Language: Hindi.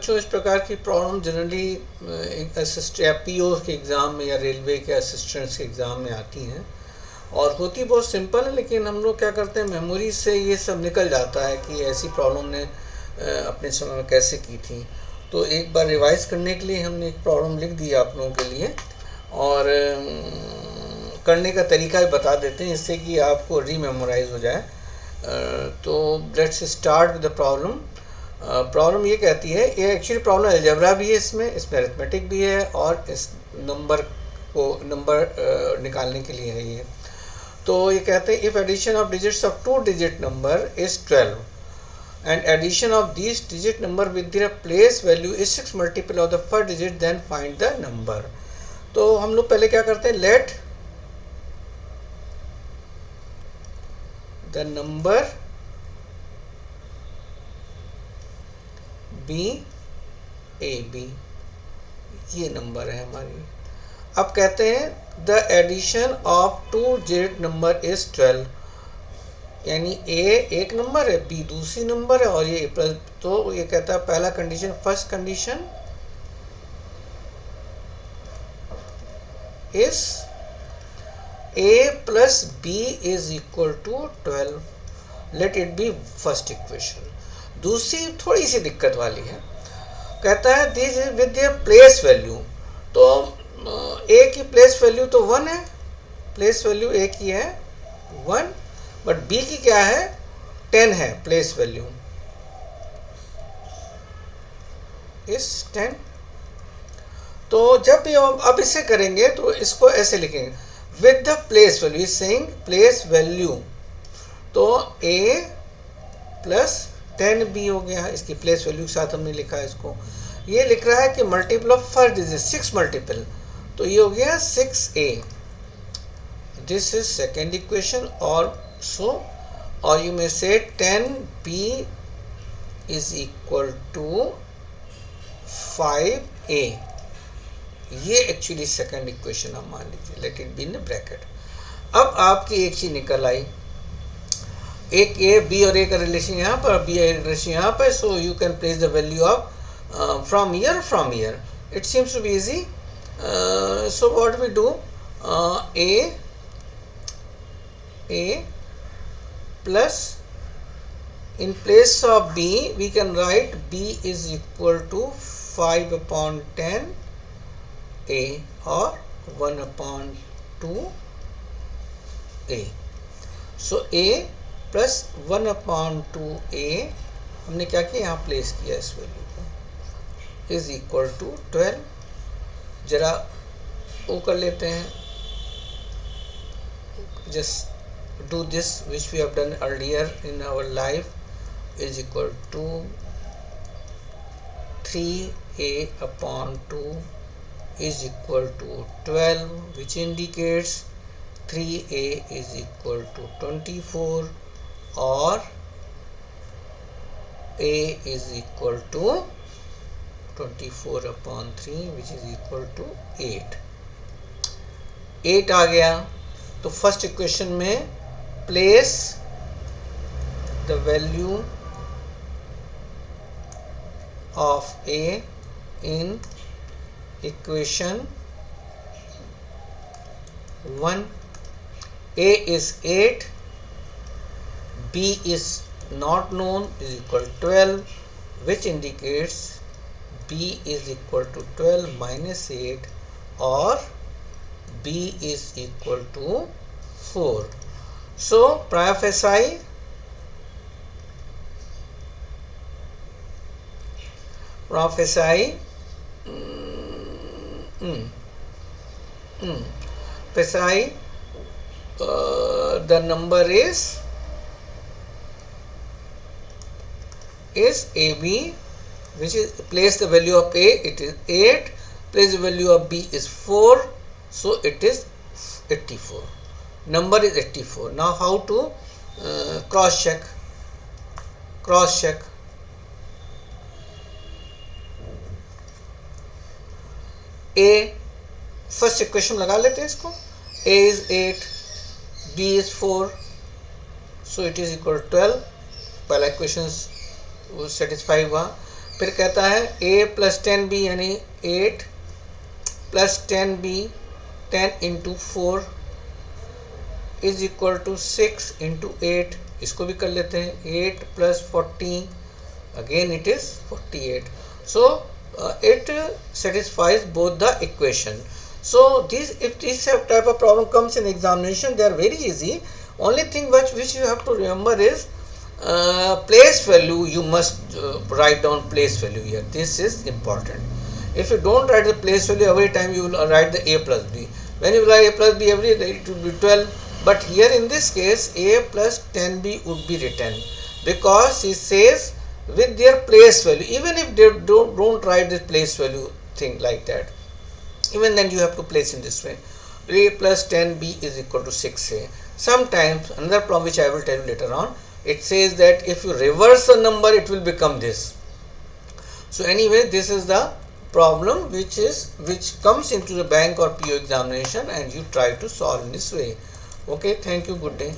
बच्चों इस प्रकार की प्रॉब्लम जनरली असिस्ट या पीओ के एग्ज़ाम में या रेलवे के असिस्टेंट्स के एग्ज़ाम में आती हैं और होती बहुत सिंपल है, लेकिन हम लोग क्या करते हैं मेमोरी से ये सब निकल जाता है कि ऐसी प्रॉब्लम ने अपने समय में कैसे की थी। तो एक बार रिवाइज करने के लिए हमने एक प्रॉब्लम लिख दी आप लोगों के लिए और करने का तरीका भी बता देते हैं इससे कि आपको रीमेमोराइज हो जाए। तो let's start with the problem. Problem ये कहती है, ये एक्चुअली प्रॉब्लम अलजेब्रा भी है, इसमें अरिथमेटिक भी है और इस नंबर निकालने के लिए है ये। तो ये कहते हैं if addition of digits of 2 digit number is 12 and addition of these digit number with their place value is 6 multiple of the first digit, then find the number। तो हम लोग पहले क्या करते हैं, let the number be AB, ये नंबर है हमारी। अब कहते हैं the addition of 2 digit number is 12, यानी ए एक नंबर है, बी दूसरी नंबर है और ये प्लस। तो ये कहता है पहला condition, first condition is A plus B is equal to 12, let it be first equation. दूसरी थोड़ी सी दिक्कत वाली है, कहता है this is with their place value. तो ए की प्लेस वैल्यू तो 1 है, प्लेस वैल्यू ए की है 1, बट बी की क्या है 10 है, प्लेस वैल्यू इस 10। तो जब भी अब इसे करेंगे तो इसको ऐसे लिखेंगे with the place value, is saying place value. तो ए प्लस 10 बी हो गया, इसकी प्लेस वैल्यू के साथ हमने लिखा है इसको। ये लिख रहा है कि multiple of first digit 6 multiple, तो ये हो गया 6a। This is second equation और so or you may say 10b is equal to 5a, ये एक्चुअली सेकंड इक्वेशन आप मान लीजिए, late it be in bracket. अब आपकी एक चीज निकल आई, एक ए बी और ए का रिलेशन यहाँ पर, बी ए रिलेशन यहाँ पर, so you can place the value of from here, it seems to be easy. So what we do, a plus in place of b we can write b is equal to 5 upon 10 a or 1 upon 2 a। so a plus 1 upon 2 a हमने क्या किया, यहाँ प्लेस किया इस वैल्यू को, इज इक्वल टू 12। जरा वो कर लेते हैं, just do this which we have done earlier in our life, is equal to 3a upon 2 is equal to 12, which indicates 3a is equal to 24 or a is equal to 24 upon 3 which is equal to 8। 8 आ गया, तो फर्स्ट इक्वेशन में place the value of A in equation 1। a is 8, b is not known, is equal to 12, which indicates b is equal to 12 minus 8 or b is equal to 4। so prima facie the number is AB, which is place the value of A, it is 8, place the value of B is 4, so it is 84, number is 84। now how to cross check, A first equation लगा लेते हैं इसको, a is 8, b is 4, so it is equal to 12, पहला इक्वेशन सेटिस्फाई हुआ। फिर कहता है a प्लस 10b यानी 8 plus 10b 10 into 4 is equal to 6 into 8, इसको भी कर लेते हैं 8 plus 14 again it is 48. So it satisfies both the equation. So if this type of problem comes in examination, they are very easy. Only thing which you have to remember is place value. You must write down place value here. This is important. If you don't write the place value every time, you will write the a plus b. When you write a plus b every day, it will be 12. But here in this case, a plus 10b would be written because it says with their place value. Even if they don't write the place value thing like that, even then you have to place in this way. A plus 10b is equal to 6a. Sometimes another problem which I will tell you later on, it says that if you reverse the number, it will become this. So anyway, this is the problem which comes into the bank or PO examination, and you try to solve in this way. Okay, thank you, good day.